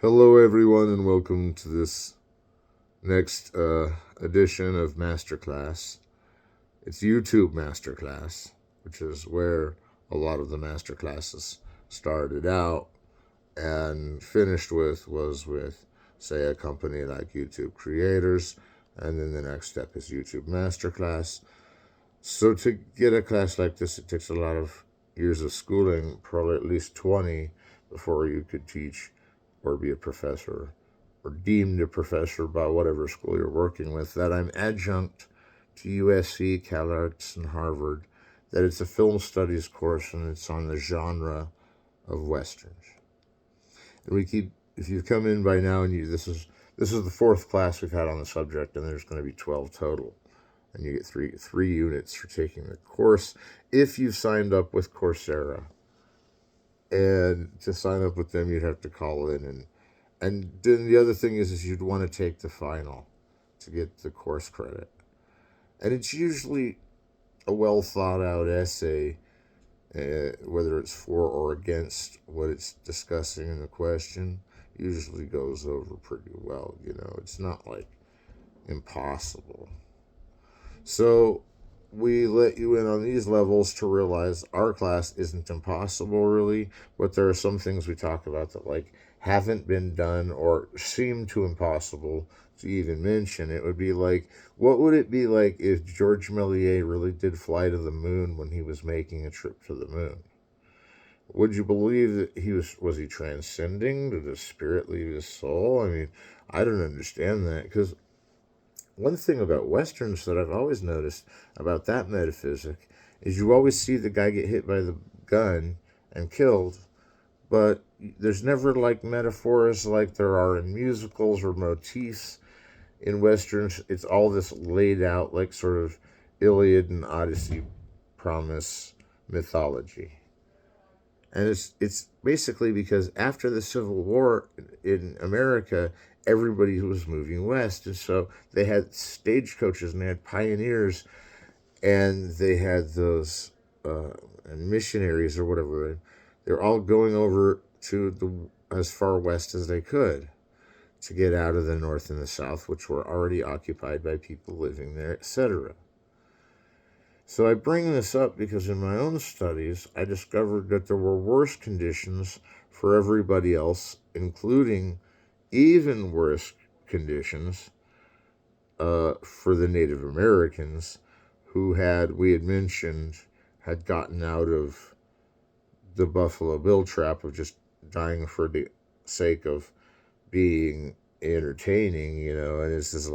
Hello, everyone, and welcome to this next edition of Masterclass. It's YouTube Masterclass, which is where a lot of the masterclasses started out and finished with, say, a company like YouTube Creators, and then the next step is YouTube Masterclass. So to get a class like this, it takes a lot of years of schooling, probably at least 20, before you could teach or be a professor or deemed a professor by whatever school you're working with. That I'm adjunct to USC, Calarts, and Harvard. That it's a film studies course and it's on the genre of westerns. And we keep, if you've come in by now and this is the fourth class we've had on the subject, and there's going to be 12 total, and you get three units for taking the course if you've signed up with Coursera. And to sign up with them, you'd have to call in, and then the other thing is you'd want to take the final to get the course credit, and it's usually a well thought out essay, whether it's for or against what it's discussing in the question. Usually goes over pretty well. It's not like impossible. So we let you in on these levels to realize our class isn't impossible, really, but there are some things we talk about that haven't been done or seem too impossible to even mention. It would be like, what would it be like if George Méliès really did fly to the moon when he was making a trip to the moon? Would you believe that was he transcending? Did his spirit leave his soul? I mean, I don't understand that, because one thing about westerns that I've always noticed about that metaphysic is you always see the guy get hit by the gun and killed, but there's never metaphors like there are in musicals or motifs in westerns. It's all this laid out sort of Iliad and Odyssey promise mythology. And it's basically because after the Civil War in America, everybody was moving west, and so they had stagecoaches and they had pioneers, and they had those and missionaries or whatever. They're all going over to the as far west as they could to get out of the north and the south, which were already occupied by people living there, etc. So I bring this up because in my own studies, I discovered that there were worse conditions for everybody else, including even worse conditions for the Native Americans who we had mentioned, had gotten out of the Buffalo Bill trap of just dying for the sake of being entertaining, and this is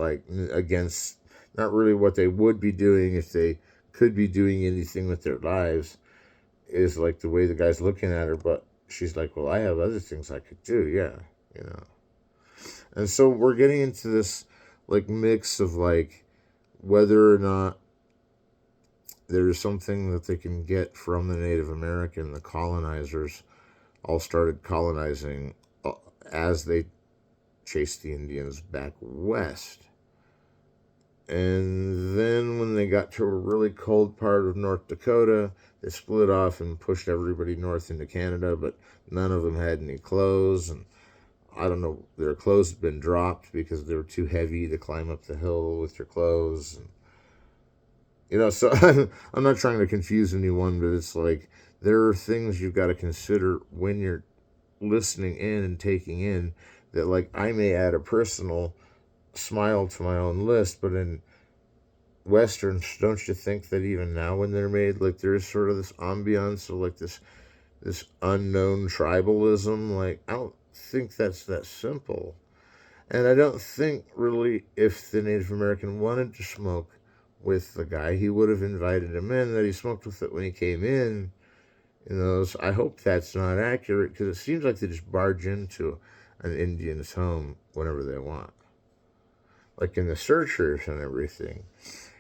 against not really what they would be doing if they could be doing anything with their lives, is like the way the guy's looking at her, but she's like, well, I have other things I could do, yeah, you know. And so we're getting into this mix of whether or not there's something that they can get from the Native American. The colonizers all started colonizing as they chased the Indians back west. And then when they got to a really cold part of North Dakota, they split off and pushed everybody north into Canada, but none of them had any clothes. And I don't know, their clothes had been dropped because they were too heavy to climb up the hill with your clothes. And, so I'm not trying to confuse anyone, but it's there are things you've got to consider when you're listening in and taking in that I may add a personal smile to my own list, but in westerns, don't you think that even now when they're made, there's sort of this ambiance of this unknown tribalism? I don't think that's that simple. And I don't think really if the Native American wanted to smoke with the guy, he would have invited him in, that he smoked with it when he came in. So I hope that's not accurate, because it seems like they just barge into an Indian's home whenever they want. Like in The Searchers and everything.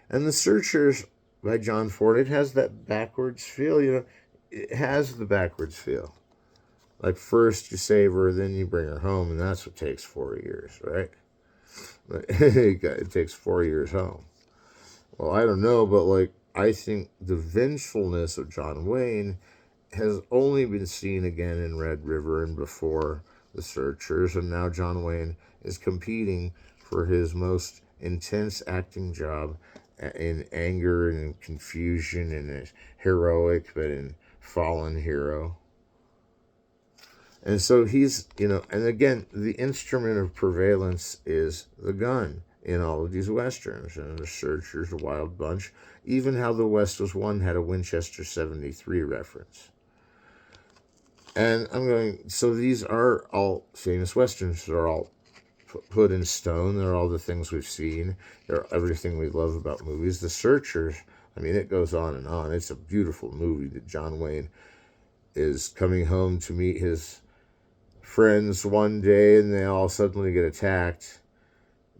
And The Searchers by John Ford, it has that backwards feel, it has the backwards feel. First you save her, then you bring her home, and that's what takes 4 years, right? It takes 4 years home. Well, I don't know, but I think the vengefulness of John Wayne has only been seen again in Red River and before The Searchers, and now John Wayne is competing for his most intense acting job in anger and confusion and a heroic but in fallen hero. And so he's, and again, the instrument of prevalence is the gun in all of these westerns. And The Searchers, The Wild Bunch, even How the West Was Won had a Winchester 73 reference. And so these are all famous westerns. They're all put in stone. They're all the things we've seen. They're everything we love about movies. The Searchers, it goes on and on. It's a beautiful movie that John Wayne is coming home to meet his friends one day, and they all suddenly get attacked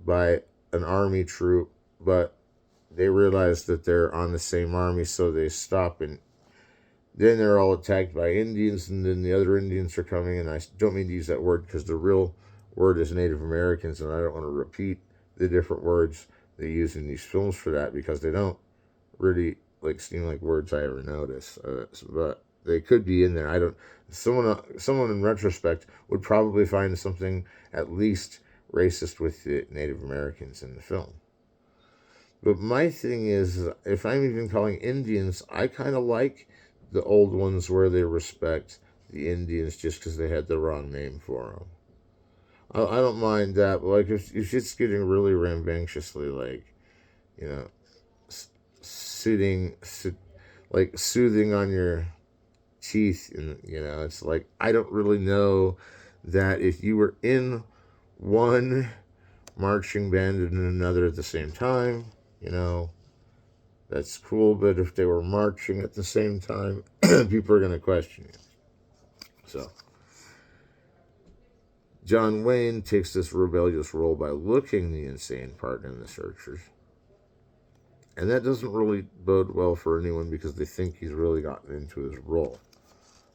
by an army troop, but they realize that they're on the same army, so they stop, and then they're all attacked by Indians, and then the other Indians are coming, and I don't mean to use that word because the real word is Native Americans, and I don't want to repeat the different words they use in these films for that because they don't really seem like words I ever notice, but they could be in there. I don't. Someone in retrospect would probably find something at least racist with the Native Americans in the film. But my thing is, if I'm even calling Indians, I kind of like the old ones where they respect the Indians just because they had the wrong name for them. I don't mind that, but if it's getting really rambunctiously, you know, soothing on your teeth, and it's like I don't really know that if you were in one marching band and another at the same time, that's cool, but if they were marching at the same time, people are going to question you. So John Wayne takes this rebellious role by looking the insane part in The Searchers. And that doesn't really bode well for anyone because they think he's really gotten into his role.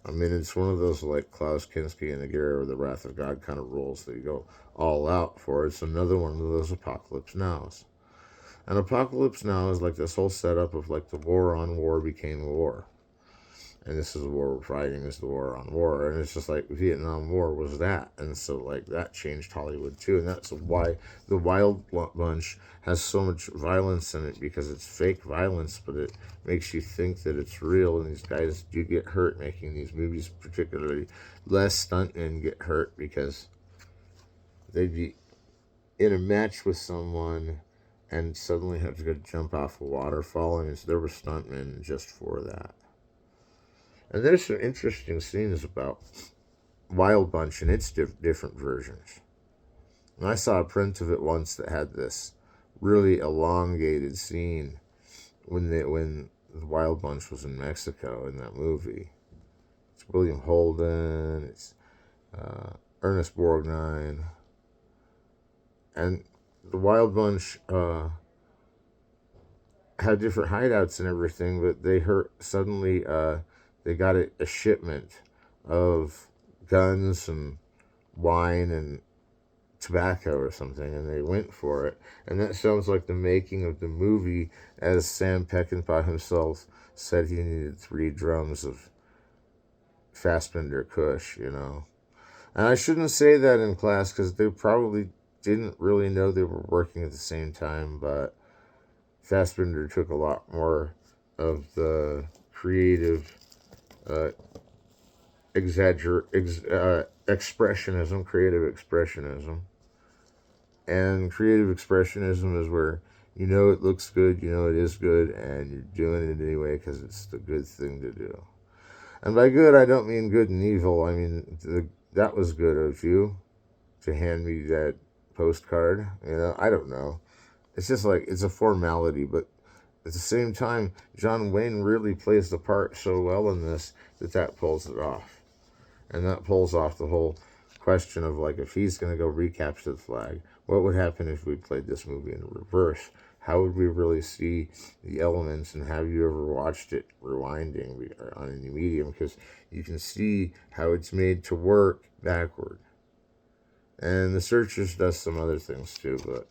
It's one of those like Klaus Kinski and Aguirre or the Wrath of God kind of roles that you go all out for. It's another one of those Apocalypse Nows. And Apocalypse Now is like this whole setup of like the war on war became war. And this is the war we're fighting, is the war on war. And it's just like Vietnam War was that. And so that changed Hollywood too. And that's why The Wild Bunch has so much violence in it, because it's fake violence, but it makes you think that it's real. And these guys do get hurt making these movies, particularly less stuntmen get hurt because they'd be in a match with someone and suddenly have to go jump off a waterfall. And there were stuntmen just for that. And there's some interesting scenes about Wild Bunch and its different versions. And I saw a print of it once that had this really elongated scene when the Wild Bunch was in Mexico in that movie. It's William Holden, it's Ernest Borgnine, and the Wild Bunch had different hideouts and everything, but they suddenly they got a shipment of guns and wine and tobacco or something, and they went for it. And that sounds like the making of the movie, as Sam Peckinpah himself said he needed 3 drums of Fassbender Kush, And I shouldn't say that in class because they probably didn't really know they were working at the same time, but Fassbender took a lot more of the creative expressionism, creative expressionism. And creative expressionism is where it looks good, it is good, and you're doing it anyway because it's the good thing to do. And by good, I don't mean good and evil. That was good of you to hand me that postcard. I don't know. It's just it's a formality, but at the same time, John Wayne really plays the part so well in this that pulls it off. And that pulls off the whole question of if he's going to go recapture the flag, what would happen if we played this movie in reverse? How would we really see the elements? And have you ever watched it rewinding on any medium? Because you can see how it's made to work backward. And The Searchers does some other things too, but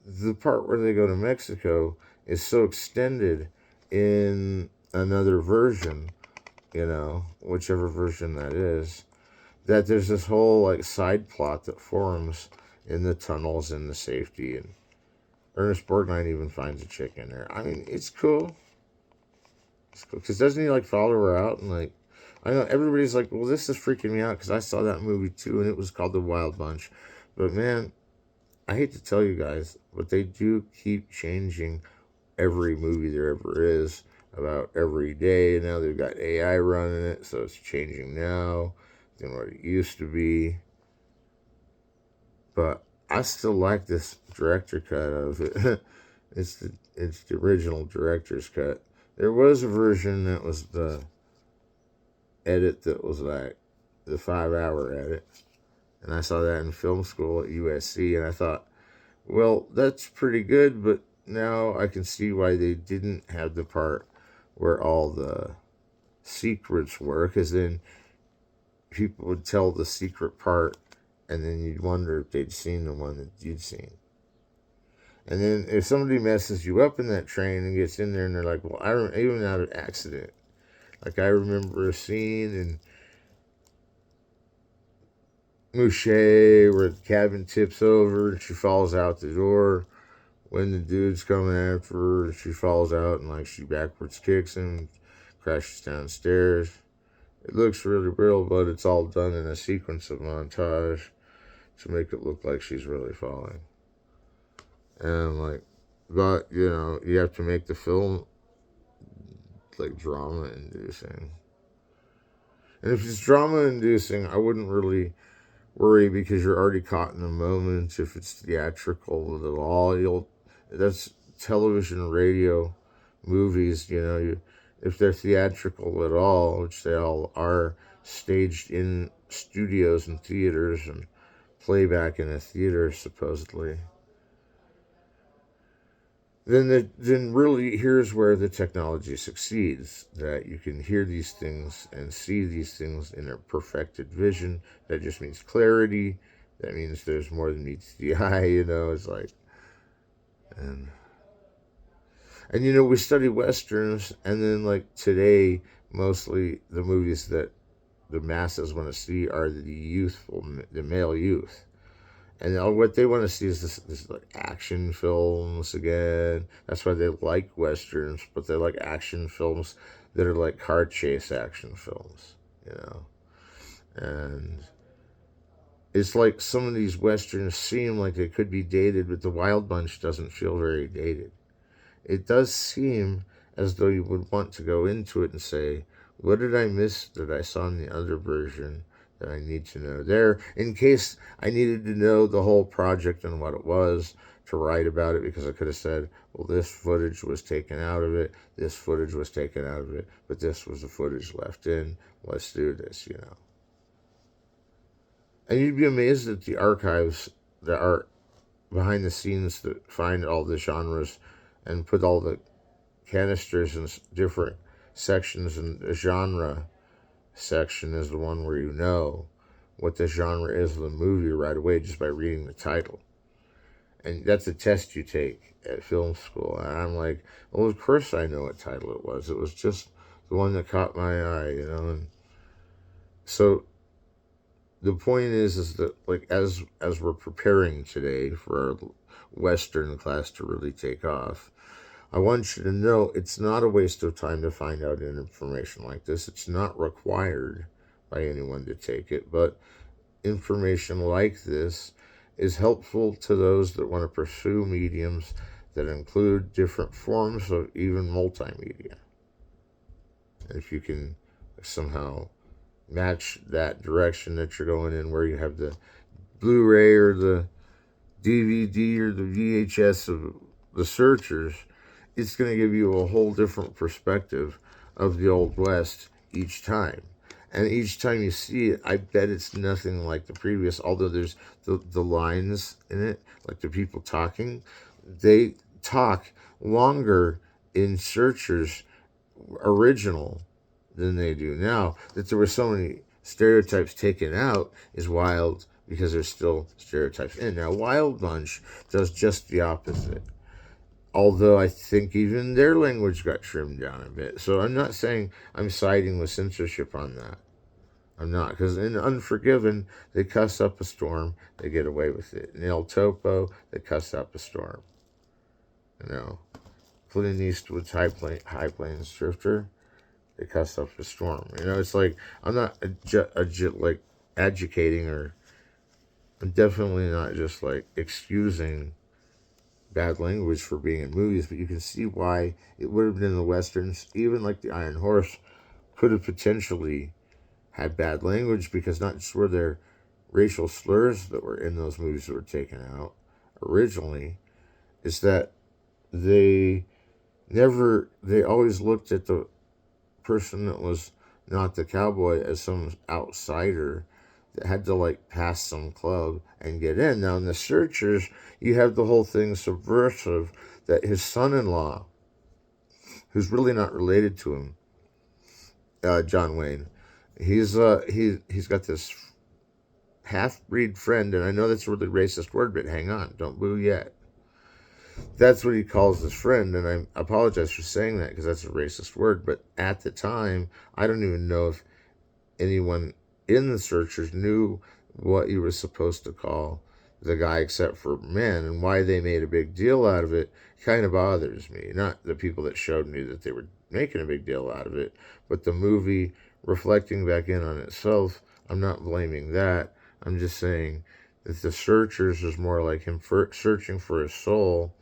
the part where they go to Mexico is so extended in another version, whichever version that is, that there's this whole like side plot that forms in the tunnels and the safety, and Ernest Borgnine even finds a chick in there. I mean, it's cool. It's cool because doesn't he like follow her out and like. I know everybody's like, well, this is freaking me out because I saw that movie too, and it was called The Wild Bunch. But man, I hate to tell you guys, but they do keep changing every movie there ever is about every day. Now they've got AI running it, so it's changing now than what it used to be. But I still like this director cut of it. It's the original director's cut. There was a version that was the edit that was like the 5 hour edit. And I saw that in film school at USC, and I thought, well, that's pretty good, but now I can see why they didn't have the part where all the secrets were, because then people would tell the secret part, and then you'd wonder if they'd seen the one that you'd seen. And then if somebody messes you up in that train and gets in there and they're like, well, even out of accident, like I remember a scene in Mouche where the cabin tips over and she falls out the door when the dude's coming after her. She falls out and like she backwards kicks him, crashes downstairs. It looks really real, but it's all done in a sequence of montage to make it look like she's really falling. And like, but you have to make the film like drama inducing. And if it's drama inducing, I wouldn't really worry because you're already caught in the moment. If it's theatrical at all, that's television, radio, movies. If they're theatrical at all, which they all are, staged in studios and theaters and playback in a theater supposedly. Then really here's where the technology succeeds, that you can hear these things and see these things in a perfected vision. That just means clarity. That means there's more than meets the eye. It's like, and we study westerns, and then like today mostly the movies that the masses want to see are the male youth. And what they want to see is this like action films again. That's why they like westerns, but they like action films that are like car chase action films, And it's like some of these westerns seem like they could be dated, but The Wild Bunch doesn't feel very dated. It does seem as though you would want to go into it and say, what did I miss that I saw in the other version that I need to know there, in case I needed to know the whole project and what it was to write about it, because I could have said, well, this footage was taken out of it, this footage was taken out of it, but this was the footage left in. Let's do this. And you'd be amazed at the archives that are behind the scenes that find all the genres and put all the canisters in different sections, and the genre section is the one where you know what the genre is of the movie right away just by reading the title. And that's a test you take at film school. And I'm like, well, of course I know what title it was. It was just the one that caught my eye, And so the point is that like as we're preparing today for our Western class to really take off, I want you to know it's not a waste of time to find out information like this. It's not required by anyone to take it, but information like this is helpful to those that want to pursue mediums that include different forms of even multimedia. And if you can somehow match that direction that you're going in, where you have the Blu-ray or the DVD or the VHS of the searchers, it's going to give you a whole different perspective of the Old West each time. And each time you see it, I bet it's nothing like the previous, although there's the lines in it, like the people talking. They talk longer in Searchers original than they do now. That there were so many stereotypes taken out is wild, because there's still stereotypes in. Now, Wild Bunch does just the opposite. Although I think even their language got trimmed down a bit. So I'm not saying I'm siding with censorship on that. I'm not, because in Unforgiven, they cuss up a storm, they get away with it. In El Topo, they cuss up a storm. You know, Clint Eastwood's High Plains Drifter, they cuss up a storm. You know, it's like I'm not like advocating, or I'm definitely not just like excusing bad language for being in movies, but you can see why it would have been in the westerns. Even like the Iron Horse could have potentially had bad language, because not just were there racial slurs that were in those movies that were taken out originally, is that they they always looked at the person that was not the cowboy as some outsider that had to like pass some club and get in. Now in the Searchers, you have the whole thing subversive, that his son-in-law, who's really not related to him, John Wayne, he's got this half-breed friend, and I know that's a really racist word, but hang on, don't boo yet. That's what he calls his friend, and I apologize for saying that because that's a racist word, but at the time, I don't even know if anyone in the Searchers knew what you were supposed to call the guy except for men, and why they made a big deal out of it kind of bothers me. Not the people that showed me that they were making a big deal out of it, but the movie reflecting back in on itself. I'm not blaming that. I'm just saying that the Searchers is more like him searching for his soul,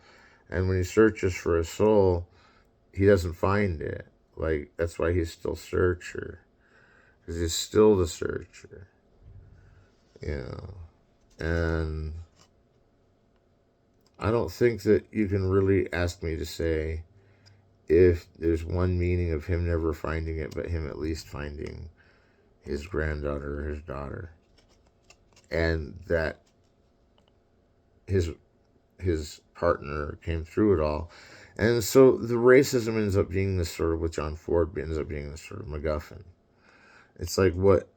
and when he searches for his soul, he doesn't find it. Like, that's why he's still Searcher, because he's still the Searcher, you know. And I don't think that you can really ask me to say if there's one meaning of him never finding it, but him at least finding his granddaughter or his daughter, and that his partner came through it all. And so the racism ends up being this sort of, with John Ford, ends up being this sort of MacGuffin. It's like what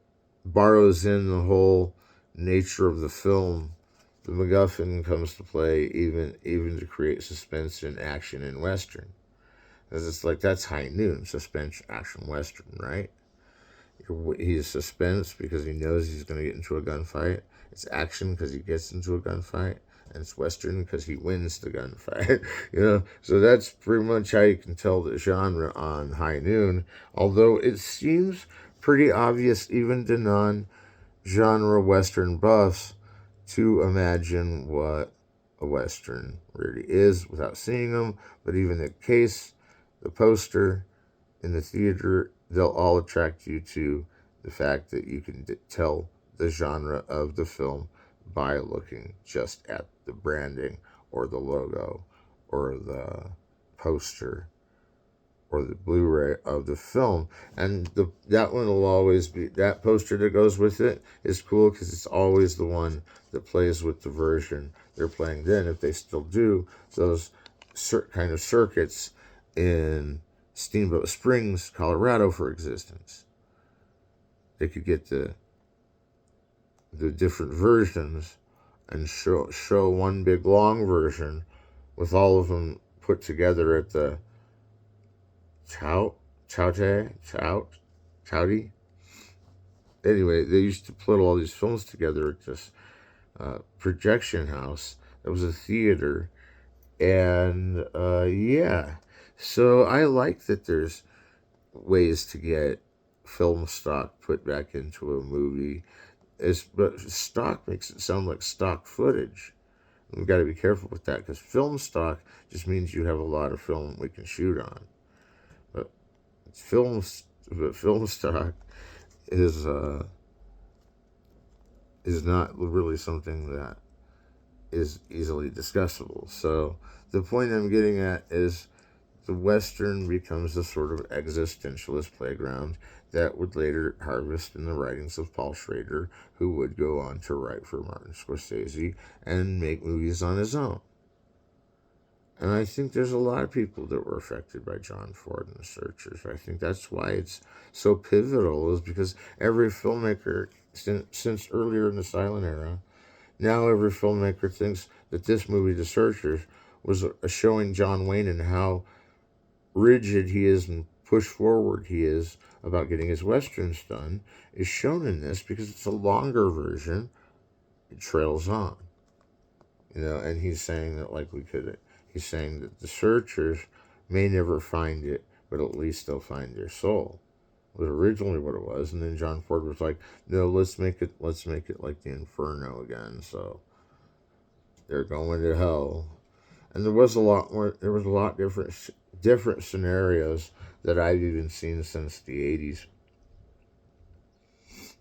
borrows in the whole nature of the film, the MacGuffin comes to play, even to create suspense and action in Western. Because it's like, that's High Noon, suspense, action, Western, right? He's suspense because he knows he's going to get into a gunfight. It's action because he gets into a gunfight. And it's Western because he wins the gunfight. You know, so that's pretty much how you can tell the genre on High Noon. Although it seems pretty obvious even to non-genre Western buffs to imagine what a Western really is without seeing them. But even the case, the poster in the theater, they'll all attract you to the fact that you can tell the genre of the film by looking just at the branding or the logo or the poster or the Blu-ray of the film. And that one will always be, that poster that goes with it is cool because it's always the one that plays with the version they're playing then, if they still do those kind of circuits in Steamboat Springs, Colorado, for existence. They could get the different versions and show one big long version with all of them put together at the Chowdy. Anyway, they used to put all these films together at this projection house that was a theater, and yeah. So I like that there's ways to get film stock put back into a movie. But stock makes it sound like stock footage. We've got to be careful with that, because film stock just means you have a lot of film we can shoot on. But film stock is not really something that is easily discussable. So the point I'm getting at is the Western becomes a sort of existentialist playground that would later harvest in the writings of Paul Schrader, who would go on to write for Martin Scorsese and make movies on his own. And I think there's a lot of people that were affected by John Ford and the Searchers. I think that's why it's so pivotal, is because every filmmaker, since earlier in the silent era, now every filmmaker thinks that this movie, The Searchers, was showing John Wayne and how rigid he is and push forward he is about getting his westerns done is shown in this because it's a longer version. It trails on, and he's saying that he's saying that the searchers may never find it, but at least they'll find their soul. Was originally what it was, and then John Ford was like, no, let's make it like the Inferno again. So they're going to hell, and there was a lot more. There was a lot different scenarios that I've even seen since the '80s.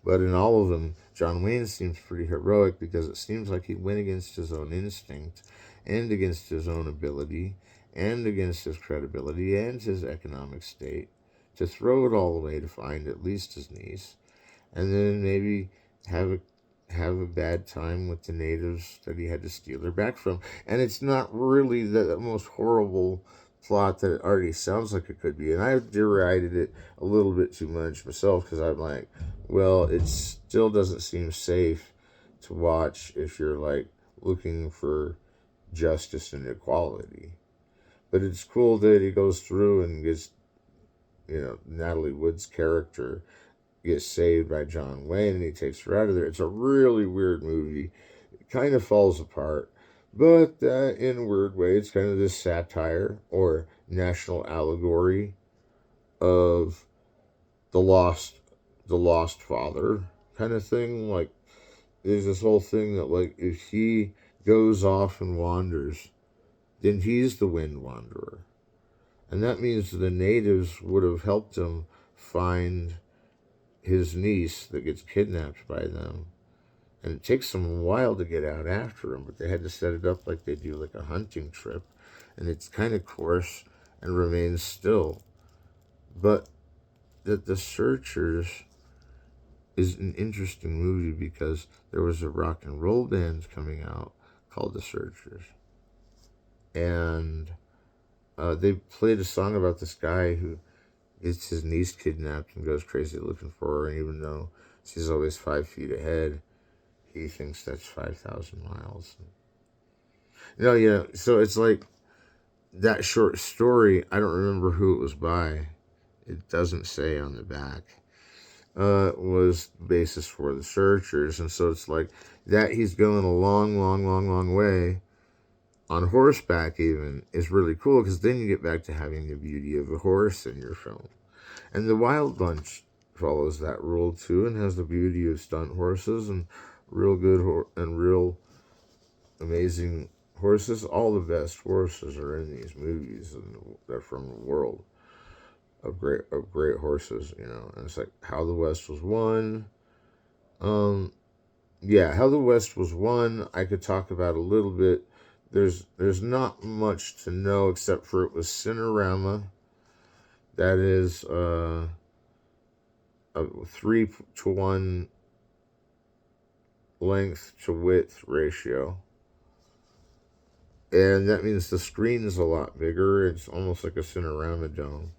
But in all of them, John Wayne seems pretty heroic because it seems like he went against his own instinct and against his own ability and against his credibility and his economic state to throw it all away to find at least his niece, and then maybe have a bad time with the natives that he had to steal her back from. And it's not really the most horrible plot that it already sounds like it could be. And I derided it a little bit too much myself because I'm like, well, it still doesn't seem safe to watch if you're like looking for justice and equality. But it's cool that he goes through and gets, Natalie Wood's character gets saved by John Wayne and he takes her out of there. It's a really weird movie. It kind of falls apart, but in a weird way, it's kind of this satire or national allegory of the lost father kind of thing. Like there's this whole thing that like if he goes off and wanders, then he's the wind wanderer. And that means the natives would have helped him find his niece that gets kidnapped by them. And it takes them a while to get out after him, but they had to set it up like they do like a hunting trip. And it's kind of coarse and remains still. But the Searchers is an interesting movie because there was a rock and roll band coming out called the Searchers. And they played a song about this guy who gets his niece kidnapped and goes crazy looking for her. And even though she's always 5 feet ahead, he thinks that's 5,000 miles. So it's like that short story. I don't remember who it was by. It doesn't say on the back. Was the basis for the Searchers. And so it's like that he's going a long, long, long, long way on horseback even is really cool because then you get back to having the beauty of a horse in your film. And the Wild Bunch follows that rule too and has the beauty of stunt horses and real good and real amazing horses. All the best horses are in these movies, and they're from the world of great horses, And it's like How the West Was Won. How the West Was Won, I could talk about a little bit. There's not much to know except for it was Cinerama. That is a 3-to-1 length to width ratio. And that means the screen is a lot bigger. It's almost like a Cinerama dome.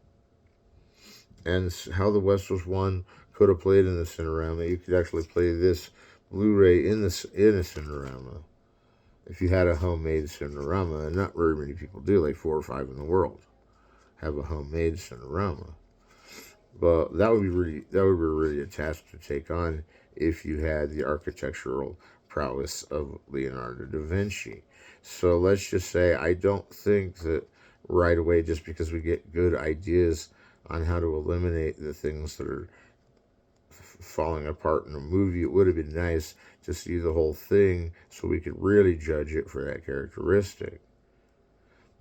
And How the West Was Won could have played in the Cinerama. You could actually play this Blu-ray in a Cinerama if you had a homemade Cinerama. And not very many people do, like 4 or 5 in the world have a homemade Cinerama. But that would be really a task to take on if you had the architectural prowess of Leonardo da Vinci. So let's just say I don't think that right away, just because we get good ideas on how to eliminate the things that are falling apart in a movie, it would have been nice to see the whole thing so we could really judge it for that characteristic.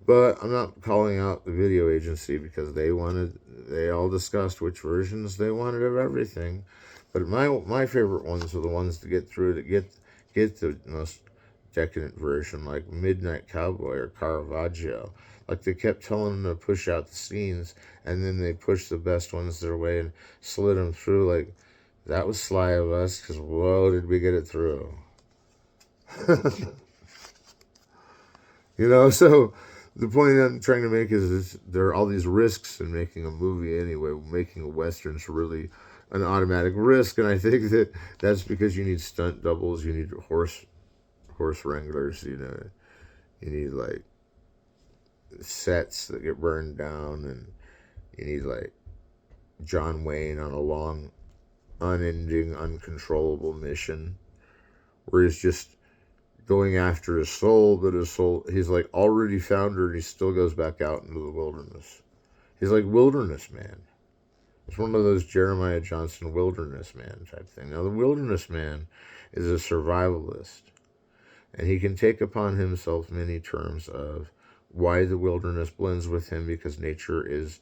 But I'm not calling out the video agency because they all discussed which versions they wanted of everything. But my favorite ones are the ones to get through, to get the most decadent version, like Midnight Cowboy or Caravaggio. Like they kept telling them to push out the scenes, and then they pushed the best ones their way and slid them through. Like, that was sly of us, because whoa, did we get it through. So the point I'm trying to make is there are all these risks in making a movie anyway. Making a Western is really an automatic risk, and I think that's because you need stunt doubles, you need horse wranglers, you need like sets that get burned down, and you need like John Wayne on a long, unending, uncontrollable mission where he's just going after his soul, but his soul, he's like already found her and he still goes back out into the wilderness. He's like Wilderness Man. It's one of those Jeremiah Johnson Wilderness Man type thing. Now, the Wilderness Man is a survivalist, and he can take upon himself many terms of why the wilderness blends with him, because nature is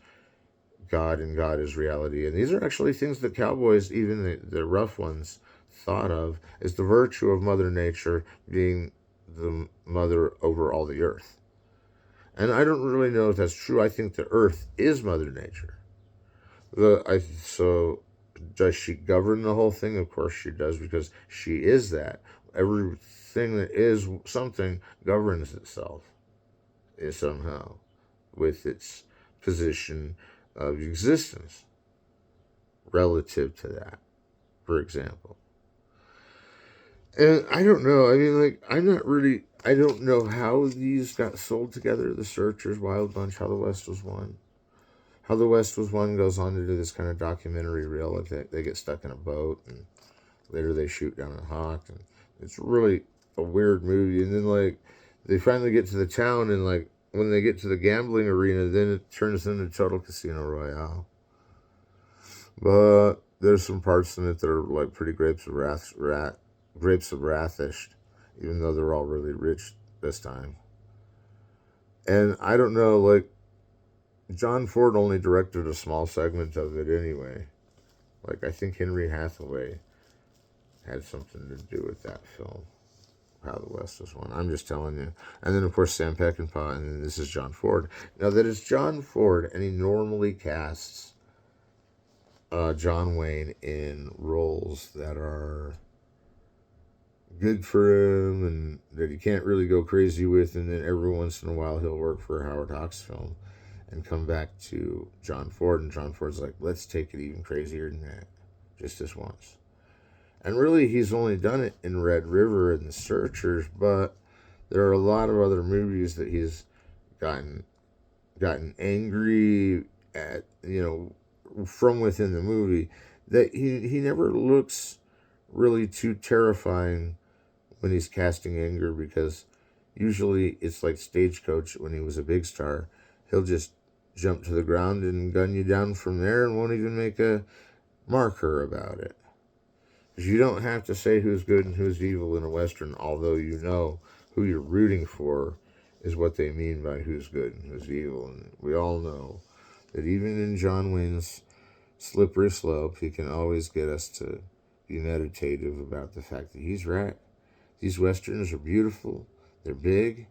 God and God is reality. And these are actually things that cowboys, even the rough ones, thought of as the virtue of Mother Nature being the mother over all the earth. And I don't really know if that's true. I think the earth is Mother Nature. So does she govern the whole thing? Of course she does, because she is that. Everything that is something governs itself somehow with its position of existence relative to that, for example. And I don't know. I mean, like, I don't know how these got sold together, the Searchers, Wild Bunch, How the West Was Won. How the West Was Won goes on to do this kind of documentary reel. Like they get stuck in a boat, and later they shoot down a hawk. And it's really a weird movie. And then, like, they finally get to the town, and, like, when they get to the gambling arena, then it turns into Total Casino Royale. But there's some parts in it that are, like, pretty grapes of wrathish, even though they're all really rich this time. And I don't know, like, John Ford only directed a small segment of it anyway. Like, I think Henry Hathaway had something to do with that film. How the West Was Won. I'm just telling you. And then, of course, Sam Peckinpah, and then this is John Ford. Now, that is John Ford, and he normally casts John Wayne in roles that are good for him and that he can't really go crazy with, and then every once in a while he'll work for a Howard Hawks film and come back to John Ford, and John Ford's like, let's take it even crazier than that, just this once. And really, he's only done it in Red River and The Searchers, but there are a lot of other movies that he's gotten angry at, from within the movie, that he never looks really too terrifying when he's casting anger, because usually it's like Stagecoach when he was a big star. He'll just jump to the ground and gun you down from there and won't even make a marker about it. Because you don't have to say who's good and who's evil in a Western, although you know who you're rooting for is what they mean by who's good and who's evil. And we all know that even in John Wayne's slippery slope, he can always get us to be meditative about the fact that he's right. These Westerns are beautiful, they're big,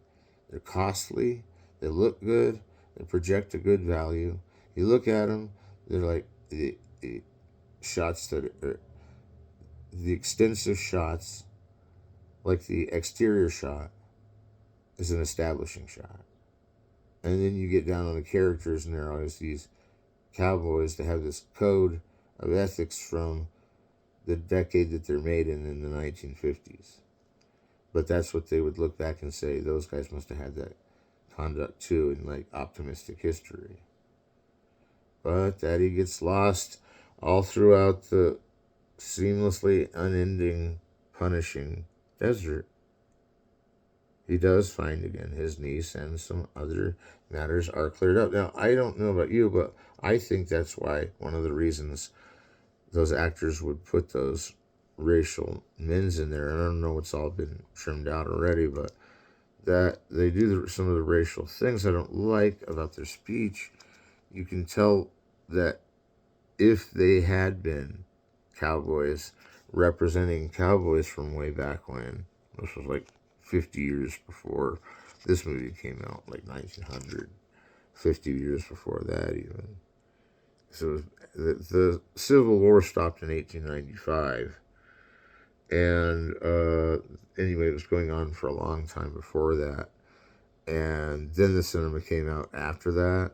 they're costly, they look good, they project a good value. You look at them, they're like the shots that are the extensive shots, like the exterior shot, is an establishing shot. And then you get down on the characters, and there are always these cowboys that have this code of ethics from the decade that they're made in the 1950s. But that's what they would look back and say, those guys must have had that conduct too, in like optimistic history. But Daddy gets lost all throughout the seamlessly unending, punishing desert. He does find again his niece, and some other matters are cleared up. Now, I don't know about you, but I think that's why one of the reasons those actors would put those racial men's in there. And I don't know what's all been trimmed out already, but that they do some of the racial things I don't like about their speech. You can tell that if they had been cowboys representing cowboys from way back when, this was like 50 years before this movie came out, like 1900, 50 years before that even. So the Civil War stopped in 1895, and anyway, it was going on for a long time before that, and then the cinema came out after that.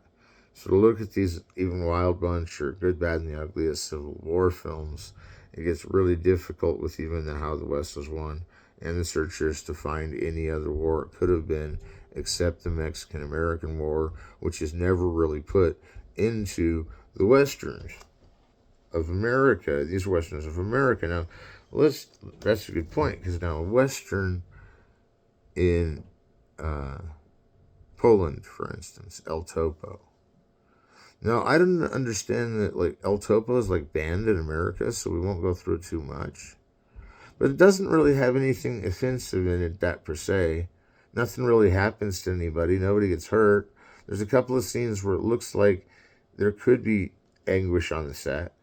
So to look at these, even Wild Bunch or Good, Bad, and the Ugly as Civil War films, it gets really difficult with even the How the West Was Won and The Searchers to find any other war it could have been except the Mexican-American War, which is never really put into the Westerns. of America. These are westerns of America. Now, that's a good point, because now a western in Poland, for instance, El Topo. Now, I don't understand that, like, El Topo is, like, banned in America, so we won't go through it too much. But it doesn't really have anything offensive in it, that per se. Nothing really happens to anybody. Nobody gets hurt. There's a couple of scenes where it looks like there could be anguish on the set.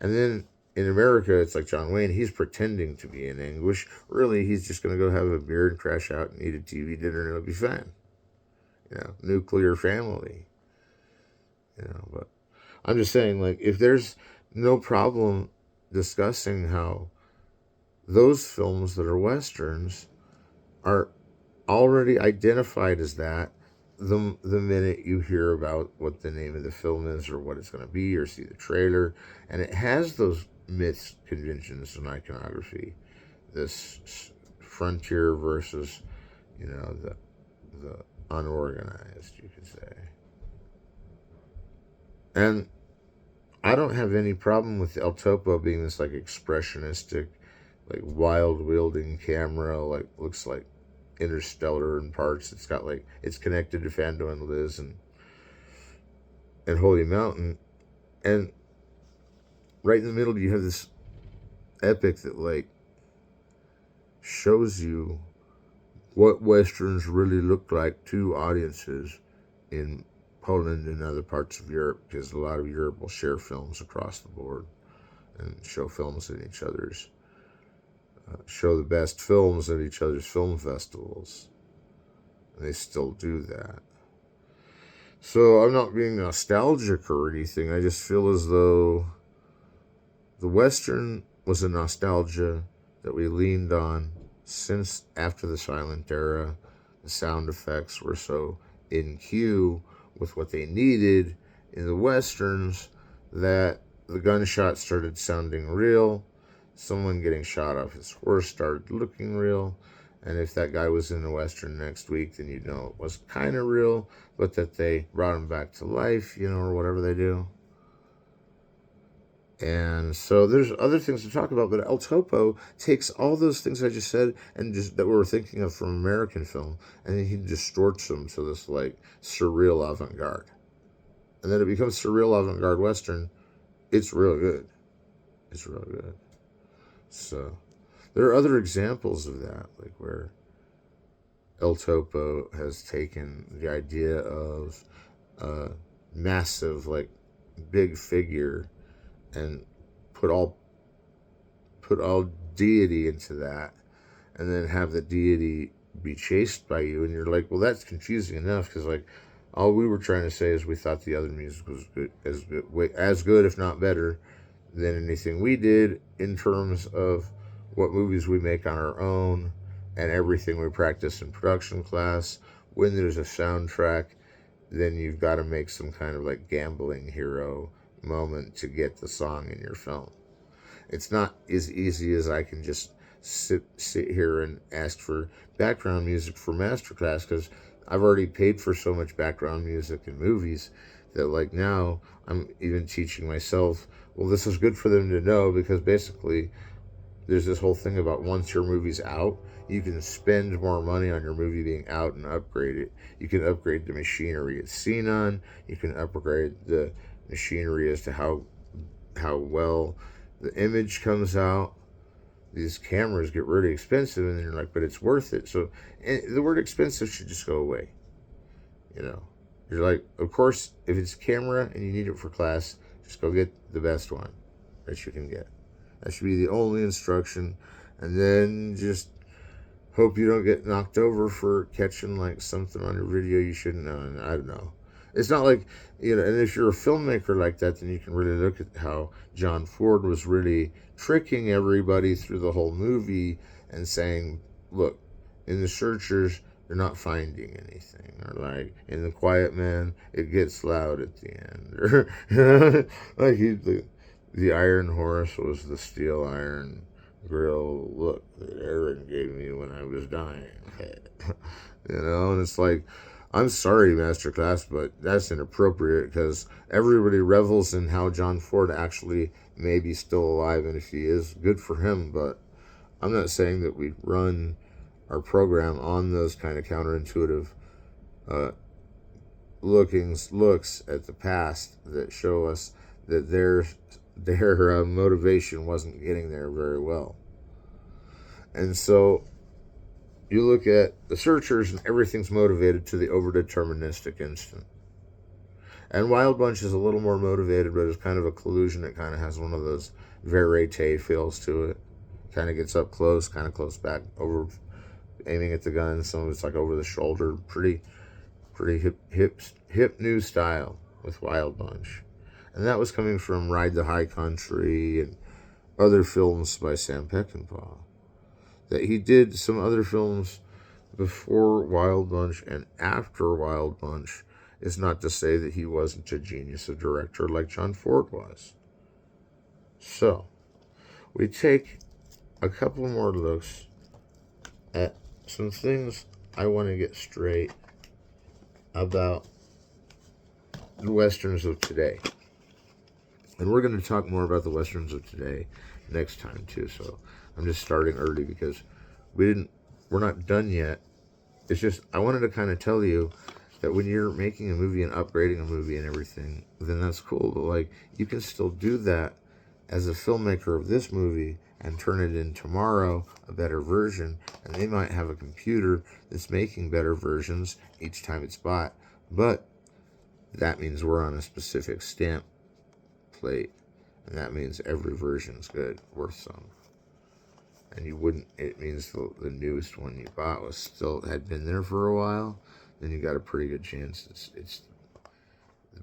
And then in America, it's like John Wayne. He's pretending to be in anguish. Really, he's just going to go have a beer and crash out and eat a TV dinner and it'll be fine. Nuclear family. But I'm just saying, like, if there's no problem discussing how those films that are westerns are already identified as that the minute you hear about what the name of the film is or what it's going to be or see the trailer, and it has those myths, conventions, and iconography, this frontier versus the unorganized, you could say. And I don't have any problem with El Topo being this, like, expressionistic, like, wild wielding camera, like, looks like Interstellar in parts. It's got, like, it's connected to Fando and Liz and Holy Mountain. And right in the middle you have this epic that, like, shows you what westerns really look like to audiences in Poland and other parts of Europe, because a lot of Europe will share films across the board and show films at each other's show the best films at each other's film festivals. And they still do that. So I'm not being nostalgic or anything. I just feel as though the Western was a nostalgia that we leaned on since after the silent era. The sound effects were so in cue with what they needed in the Westerns that the gunshots started sounding real. Someone getting shot off his horse started looking real. And if that guy was in the Western next week, then you'd know it was kind of real, but that they brought him back to life, or whatever they do. And so there's other things to talk about, but El Topo takes all those things I just said and just that we were thinking of from American film, and then he distorts them to this, like, surreal avant-garde. And then it becomes surreal avant-garde Western. It's real good. It's real good. So there are other examples of that, like where El Topo has taken the idea of a massive, like, big figure and put all deity into that, and then have the deity be chased by you, and you're like, well, that's confusing enough, because, like, all we were trying to say is we thought the other music was as good, if not better, than anything we did in terms of what movies we make on our own and everything we practice in production class. When there's a soundtrack, then you've got to make some kind of, like, gambling hero moment to get the song in your film. It's not as easy as I can just sit here and ask for background music for Masterclass, because I've already paid for so much background music in movies that, like, now I'm even teaching myself, well, this is good for them to know, because basically there's this whole thing about once your movie's out, you can spend more money on your movie being out and upgrade it. You can upgrade the machinery it's seen on. You can upgrade the machinery as to how well the image comes out. These cameras get really expensive, and then you're like, but it's worth it. So the word expensive should just go away. You're like, of course, if it's camera and you need it for class, just go get the best one that you can get. That should be the only instruction. And then just hope you don't get knocked over for catching, like, something on your video you shouldn't know. And I don't know. It's not like, and if you're a filmmaker like that, then you can really look at how John Ford was really tricking everybody through the whole movie and saying, look, in The Searchers, they're not finding anything. Or, like, in The Quiet Man, it gets loud at the end. Or, like, the Iron Horse was the steel iron grill, look, that Aaron gave me when I was dying. And it's like, I'm sorry, Masterclass, but that's inappropriate because everybody revels in how John Ford actually may be still alive, and if he is, good for him. But I'm not saying that we run our program on those kind of counterintuitive uh, looks at the past that show us that their motivation wasn't getting there very well. And so you look at the searchers, and everything's motivated to the overdeterministic instant. And Wild Bunch is a little more motivated, but it's kind of a collusion. It kind of has one of those verite feels to it. Kind of gets up close, kind of close back, over aiming at the gun. Some of it's like over the shoulder. Pretty hip new style with Wild Bunch. And that was coming from Ride the High Country and other films by Sam Peckinpah. That he did some other films before Wild Bunch and after Wild Bunch is not to say that he wasn't a genius of director like John Ford was. So, we take a couple more looks at some things I want to get straight about the Westerns of today. And we're going to talk more about the Westerns of today next time too. So I'm just starting early because we're not done yet. It's just I wanted to kind of tell you that when you're making a movie and upgrading a movie and everything, then that's cool. But like you can still do that as a filmmaker of this movie and turn it in tomorrow a better version, and they might have a computer that's making better versions each time it's bought. But that means we're on a specific stamp plate, and that means every version's good, worth some. And it means the newest one you bought had been there for a while, then you got a pretty good chance it's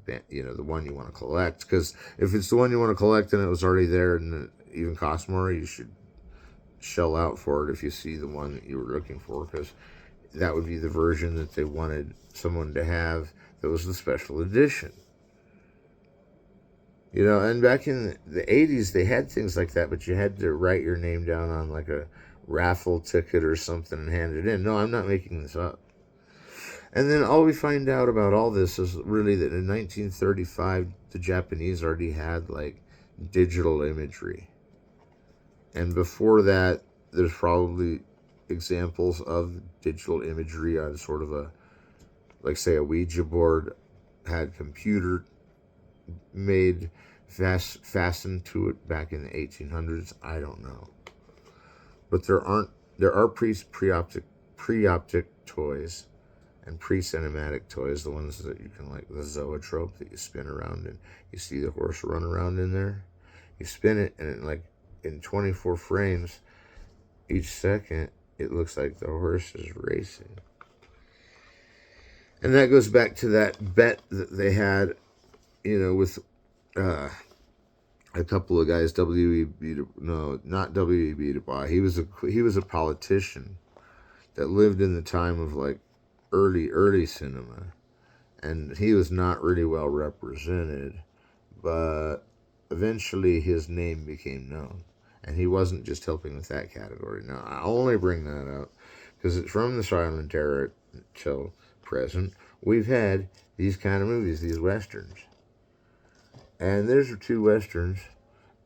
the one you want to collect. Because if it's the one you want to collect and it was already there and it even costs more, you should shell out for it if you see the one that you were looking for, because that would be the version that they wanted someone to have that was the special edition. And back in the 80s, they had things like that, but you had to write your name down on like a raffle ticket or something and hand it in. No, I'm not making this up. And then all we find out about all this is really that in 1935, the Japanese already had like digital imagery. And before that, there's probably examples of digital imagery on sort of say a Ouija board had computer made fastened to it back in the 1800s. I don't know, but there are pre-optic toys and pre-cinematic toys, the ones that you can, like the zoetrope that you spin around and you see the horse run around in there. You spin it, and in 24 frames each second, it looks like the horse is racing. And that goes back to that bet that they had, with a couple of guys, not W.E.B. Du Bois. He was a politician that lived in the time of like early cinema, and he was not really well represented, but eventually his name became known, and he wasn't just helping with that category. Now, I only bring that up because it's from the silent era till present. We've had these kind of movies, these Westerns. And there's are two Westerns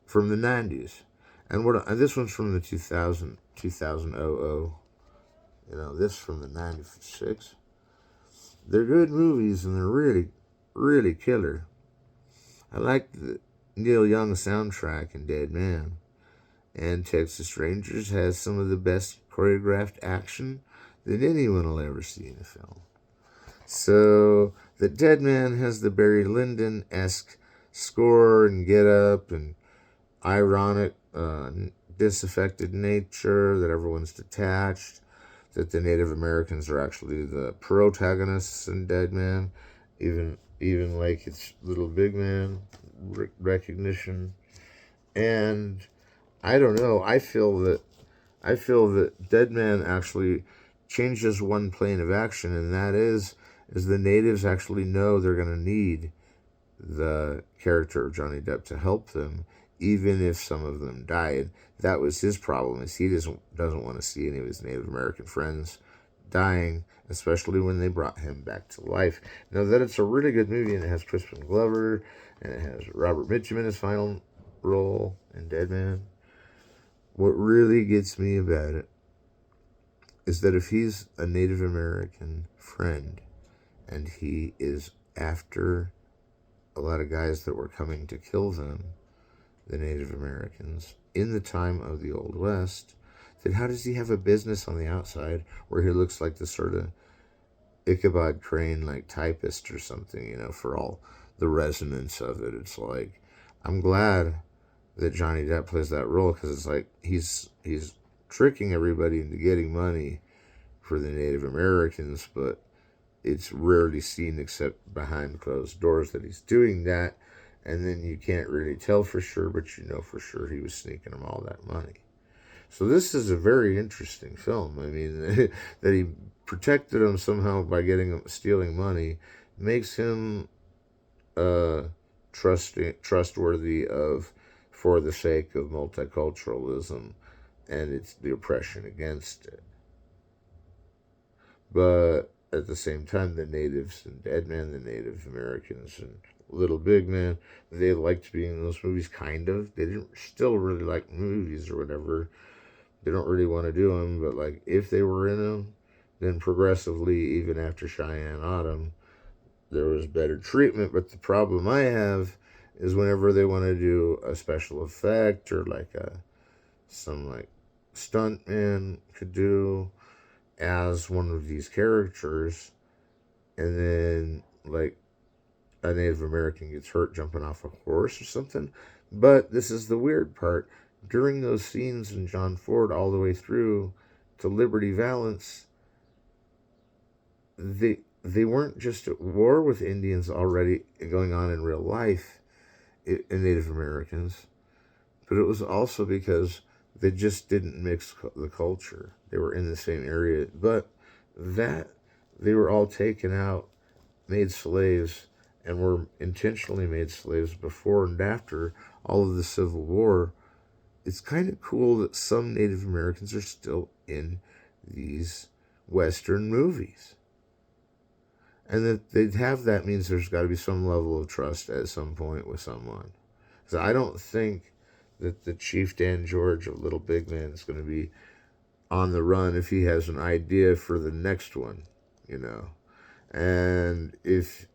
from the 90s. And this one's from the 2000. This from the 96. They're good movies, and they're really, really killer. I like the Neil Young soundtrack in Dead Man. And Texas Rangers has some of the best choreographed action that anyone will ever see in a film. So, the Dead Man has the Barry Lyndon-esque score and get up and ironic, disaffected nature, that everyone's detached, that the Native Americans are actually the protagonists in Dead Man, even like its little big man recognition. And I don't know, I feel that Dead Man actually changes one plane of action, and that is the natives actually know they're going to need the character of Johnny Depp to help them, even if some of them died. That was his problem, is he doesn't want to see any of his Native American friends dying, especially when they brought him back to life. Now that it's a really good movie, and it has Crispin Glover, and it has Robert Mitchum in his final role in Dead Man. What really gets me about it is that if he's a Native American friend and he is after a lot of guys that were coming to kill them, the Native Americans, in the time of the Old West, then how does he have a business on the outside where he looks like the sort of Ichabod Crane, like typist or something, for all the resonance of it? It's like, I'm glad that Johnny Depp plays that role, because it's like he's tricking everybody into getting money for the Native Americans, but it's rarely seen except behind closed doors that he's doing that, and then you can't really tell for sure, but you know for sure he was sneaking them all that money. So this is a very interesting film. I mean, that he protected him somehow by stealing money makes him trustworthy for the sake of multiculturalism and it's the oppression against it. But at the same time, the natives in Dead Man, the Native Americans and Little Big Man, they liked being in those movies, kind of. They didn't still really like movies or whatever. They don't really want to do them, but like if they were in them, then progressively, even after Cheyenne Autumn, there was better treatment. But the problem I have is whenever they want to do a special effect or like some like stuntman could do as one of these characters, and then like a Native American gets hurt jumping off a horse or something. But this is the weird part. During those scenes in John Ford all the way through to Liberty Valance, they weren't just at war with Indians already going on in real life, in Native Americans, but it was also because they just didn't mix the culture. They were in the same area, but that they were all taken out, made slaves, and were intentionally made slaves before and after all of the Civil War. It's kind of cool that some Native Americans are still in these Western movies. And that they'd have that means there's got to be some level of trust at some point with someone. Because I don't think that the Chief Dan George of Little Big Man is going to be on the run if he has an idea for the next one, And if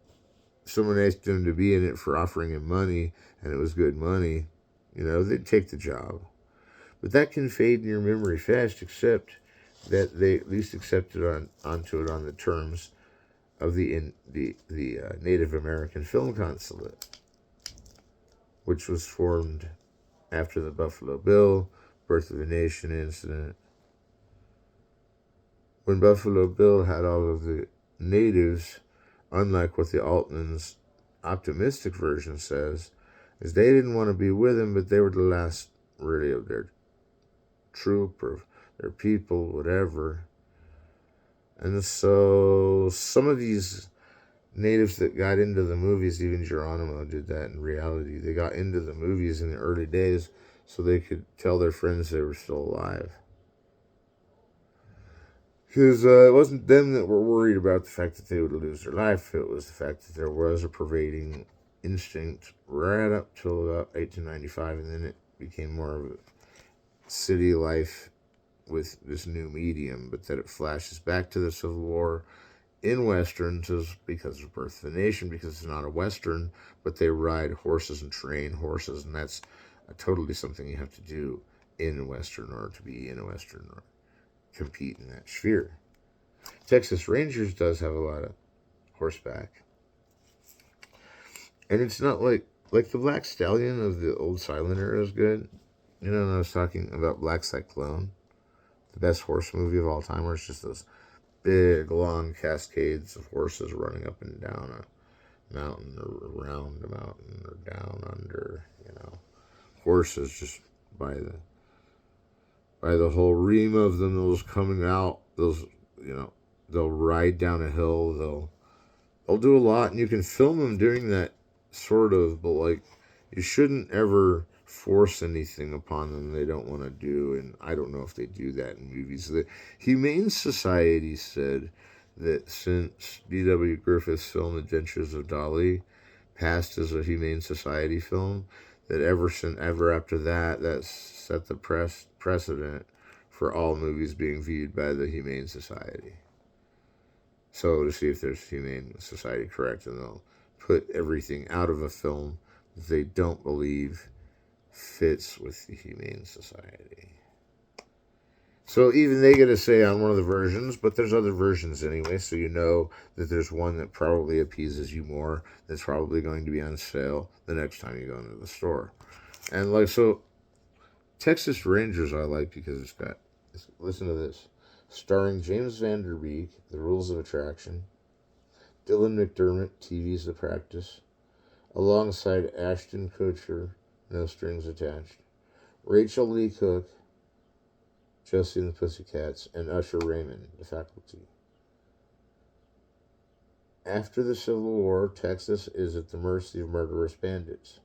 someone asked him to be in it for offering him money and it was good money, they'd take the job. But that can fade in your memory fast, except that they at least accepted onto it on the terms of the Native American Film Consulate, which was formed after the Buffalo Bill, Birth of a Nation incident. When Buffalo Bill had all of the natives, unlike what the Altman's optimistic version says, is they didn't want to be with him, but they were the last really of their troop or their people, whatever. And so some of these natives that got into the movies, even Geronimo did that in reality, they got into the movies in the early days so they could tell their friends they were still alive. Because it wasn't them that were worried about the fact that they would lose their life. It was the fact that there was a pervading instinct right up till about 1895, and then it became more of a city life with this new medium, but that it flashes back to the Civil War in Westerns is because of Birth of a Nation, because it's not a Western, but they ride horses and train horses, and that's totally something you have to do in a Western or to be in a Western or compete in that sphere. Texas Rangers does have a lot of horseback. And it's not like the Black Stallion of the old silent era is good. And I was talking about Black Cyclone, the best horse movie of all time, where it's just those big, long cascades of horses running up and down a mountain or around a mountain or down under, horses just by the whole ream of them, those coming out, those, they'll ride down a hill, they'll do a lot, and you can film them doing that sort of, but like, you shouldn't ever force anything upon them they don't want to do, and I don't know if they do that in movies. The Humane Society said that since D.W. Griffith's film Adventures of Dolly passed as a Humane Society film, that ever after that, that's set the precedent for all movies being viewed by the Humane Society. So to see if there's Humane Society correct, and they'll put everything out of a film that they don't believe fits with the Humane Society. So even they get a say on one of the versions, but there's other versions anyway, so you know that there's one that probably appeases you more, that's probably going to be on sale the next time you go into the store. And like, so Texas Rangers I like because it's got, listen to this, starring James Van Der Beek, The Rules of Attraction, Dylan McDermott, TV's The Practice, alongside Ashton Kutcher, No Strings Attached, Rachel Lee Cook, Josie and the Pussycats, and Usher Raymond, The Faculty. After the Civil War, Texas is at the mercy of murderous bandits.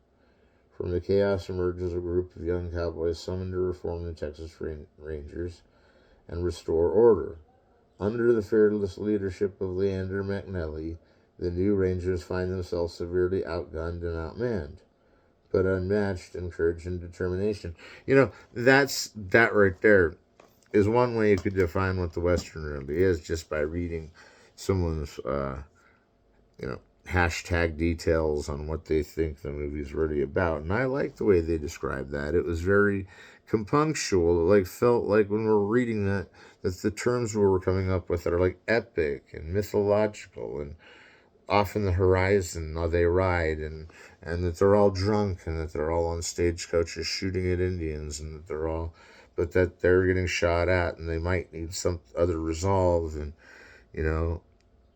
From the chaos emerges a group of young cowboys summoned to reform the Texas Rangers and restore order. Under the fearless leadership of Leander McNelly, the new Rangers find themselves severely outgunned and outmanned, but unmatched in courage and determination. You know, that right there is one way you could define what the Western really is, just by reading someone's, hashtag details on what they think the movie's really about. And I like the way they described that. It was very compunctual. It felt like when we were reading that the terms we were coming up with are like epic and mythological and off in the horizon they ride, and that they're all drunk, and that they're all on stagecoaches shooting at Indians, and that they're getting shot at, and they might need some other resolve, and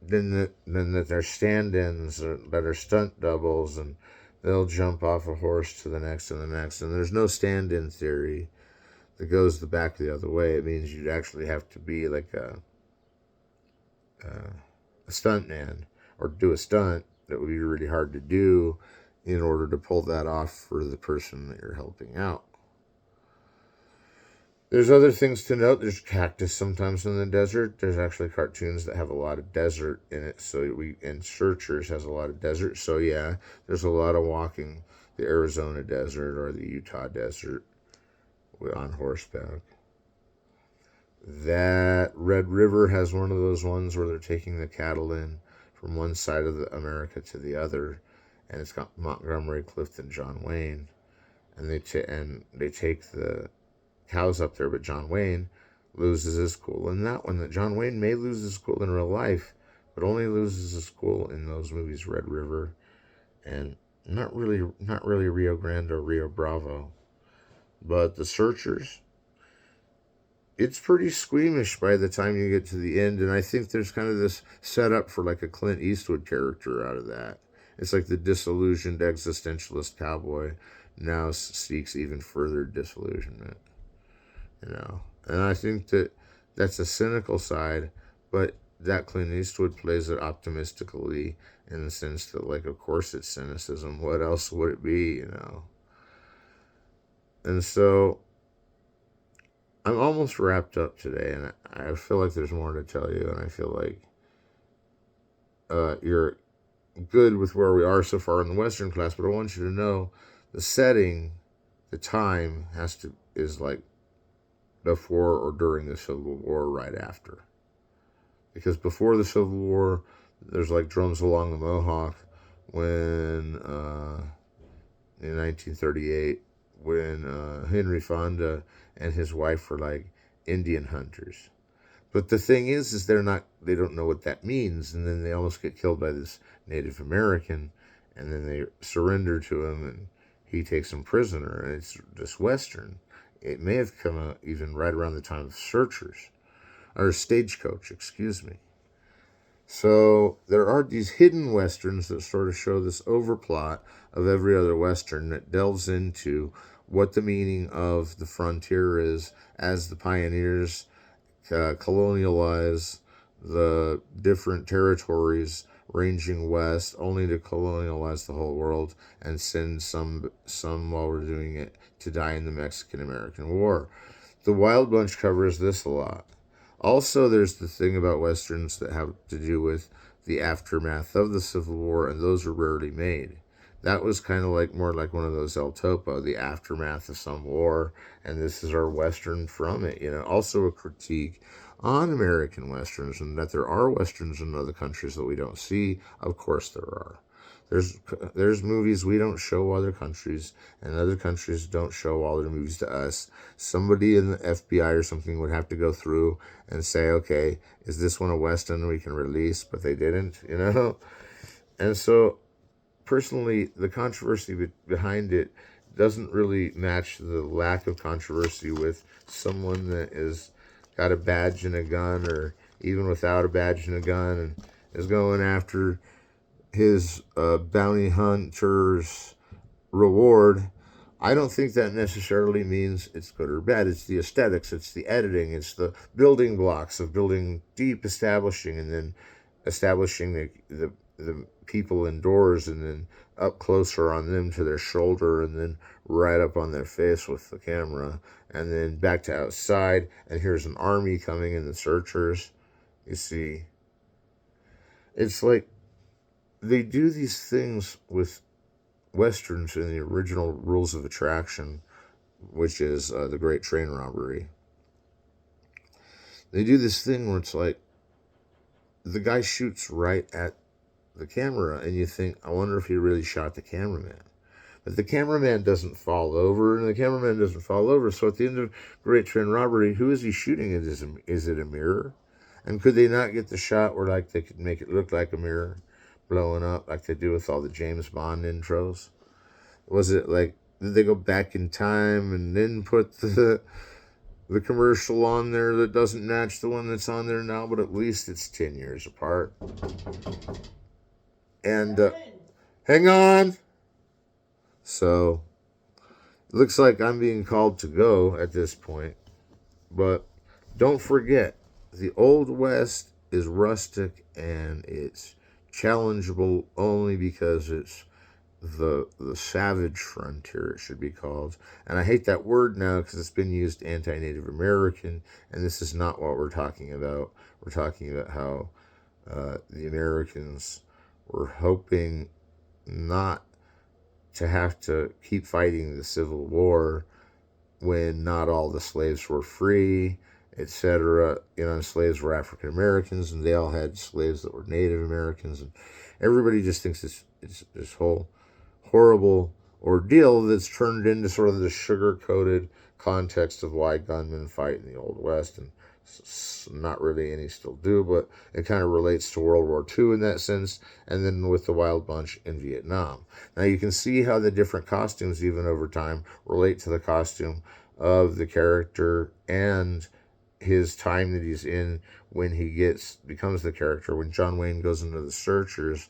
then that they're stand-ins that are stunt doubles, and they'll jump off a horse to the next and the next, and there's no stand-in theory that goes the back the other way. It means you'd actually have to be like a stunt man, or do a stunt that would be really hard to do in order to pull that off for the person that you're helping out. There's other things to note. There's cactus sometimes in the desert. There's actually cartoons that have a lot of desert in it. And Searchers has a lot of desert. So yeah, there's a lot of walking the Arizona desert or the Utah desert on horseback. That Red River has one of those ones where they're taking the cattle in from one side of America to the other, and it's got Montgomery Clift and John Wayne, and they take the cows up there, but John Wayne loses his cool in that one. That John Wayne may lose his cool in real life, but only loses his cool in those movies, Red River, and not really Rio Grande or Rio Bravo. But the Searchers, it's pretty squeamish by the time you get to the end, and I think there's kind of this setup for like a Clint Eastwood character out of that. It's like the disillusioned existentialist cowboy now seeks even further disillusionment, And I think that's a cynical side, but that Clint Eastwood plays it optimistically in the sense that, like, of course it's cynicism. What else would it be, And so I'm almost wrapped up today, and I feel like there's more to tell you, and I feel like you're good with where we are so far in the Western class, but I want you to know the setting, the time is like before or during the Civil War, right after. Because before the Civil War, there's like Drums Along the Mohawk when, in 1938, when Henry Fonda and his wife were like Indian hunters. But the thing is they don't know what that means, and then they almost get killed by this Native American, and then they surrender to him, and he takes them prisoner, and it's this Western. It may have come out even right around the time of Searchers, or Stagecoach, excuse me. So there are these hidden Westerns that sort of show this overplot of every other Western that delves into what the meaning of the frontier is as the pioneers colonialize the different territories ranging west, only to colonialize the whole world and send some while we're doing it to die in the Mexican-American War. The Wild Bunch covers this a lot. Also, there's the thing about westerns that have to do with the aftermath of the Civil War, and those are rarely made. That was kind of like more like one of those El Topo, the aftermath of some war, and this is our western from it. Also a critique on American westerns, and that there are westerns in other countries that we don't see. Of course, there are. There's movies we don't show other countries, and other countries don't show all their movies to us. Somebody in the FBI or something would have to go through and say, okay, is this one a western we can release? But they didn't. And so, personally, the controversy behind it doesn't really match the lack of controversy with someone that is got a badge and a gun, or even without a badge and a gun, and is going after his bounty hunter's reward. I don't think that necessarily means it's good or bad. It's the aesthetics, it's the editing, it's the building blocks of building deep, establishing, and then establishing the people indoors, and then up closer on them to their shoulder, and then right up on their face with the camera, and then back to outside, and here's an army coming and the searchers. You see, it's like they do these things with westerns in the original rules of attraction, which is the Great Train Robbery. They do this thing where it's like the guy shoots right at the camera, and you think, I wonder if he really shot the cameraman. But the cameraman doesn't fall over, and the cameraman doesn't fall over. So at the end of Great Train Robbery, who is he shooting at? Is it a mirror? And could they not get the shot where like they could make it look like a mirror blowing up, like they do with all the James Bond intros? Was it like, did they go back in time and then put the commercial on there that doesn't match the one that's on there now, but at least it's 10 years apart? And hang on. So it looks like I'm being called to go at this point. But don't forget, the Old West is rustic and it's challengeable only because it's the savage frontier, it should be called. And I hate that word now because it's been used anti-Native American, and this is not what we're talking about. We're talking about how the Americans were hoping not to have to keep fighting the Civil War when not all the slaves were free, etc. Slaves were African Americans, and they all had slaves that were Native Americans, and everybody just thinks it's this whole horrible ordeal that's turned into sort of the sugar-coated context of why gunmen fight in the Old West, and not really any still do, but it kind of relates to World War II in that sense, and then with the Wild Bunch in Vietnam. Now you can see how the different costumes, even over time, relate to the costume of the character and his time that he's in when he becomes the character. When John Wayne goes into the Searchers,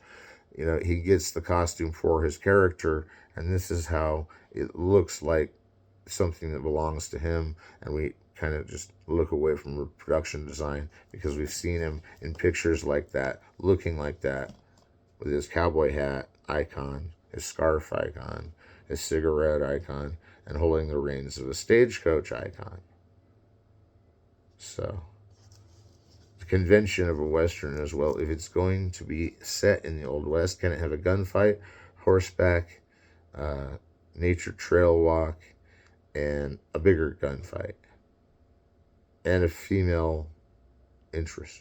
he gets the costume for his character, and this is how it looks like something that belongs to him, and we kind of just look away from production design because we've seen him in pictures like that, looking like that, with his cowboy hat icon, his scarf icon, his cigarette icon, and holding the reins of a stagecoach icon. So the convention of a Western as well, if it's going to be set in the Old West, can it have a gunfight, horseback, nature trail walk, and a bigger gunfight, and a female interest?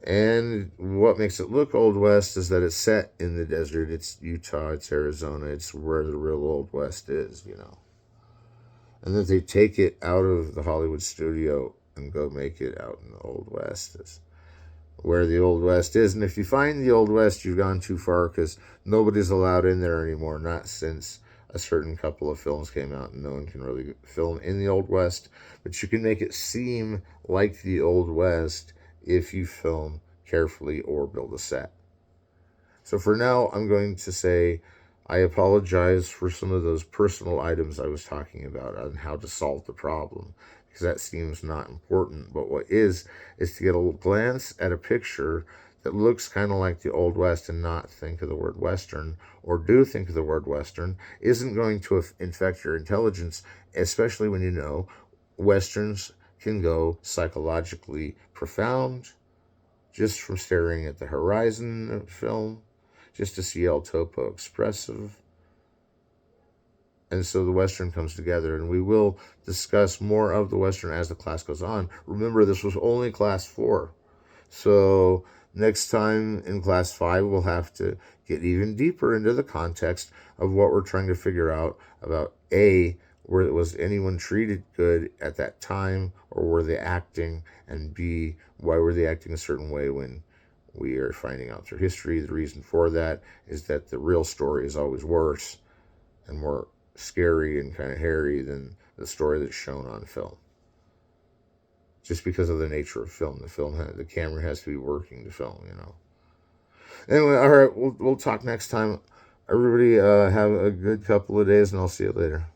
And what makes it look Old West is that it's set in the desert. It's Utah, it's Arizona, it's where the real Old West is, And that they take it out of the Hollywood studio and go make it out in the Old West. Is where the Old West is. And if you find the Old West, you've gone too far, because nobody's allowed in there anymore, not since a certain couple of films came out, and no one can really film in the Old West. But you can make it seem like the Old West if you film carefully or build a set. So for now, I'm going to say I apologize for some of those personal items I was talking about on how to solve the problem, because that seems not important. But what is to get a glance at a picture that looks kind of like the Old West and not think of the word Western, or do think of the word Western, isn't going to infect your intelligence, especially when you know Westerns can go psychologically profound just from staring at the horizon of film, just to see El Topo expressive. And so the Western comes together, and we will discuss more of the Western as the class goes on. Remember, this was only class 4. So next time in class 5, we'll have to get even deeper into the context of what we're trying to figure out about A, was anyone treated good at that time, or were they acting, and B, why were they acting a certain way when we are finding out through history the reason for that is that the real story is always worse and more scary and kind of hairy than the story that's shown on film. Just because of the nature of film, the camera has to be working to film. Anyway, all right, we'll talk next time. Everybody, have a good couple of days, and I'll see you later.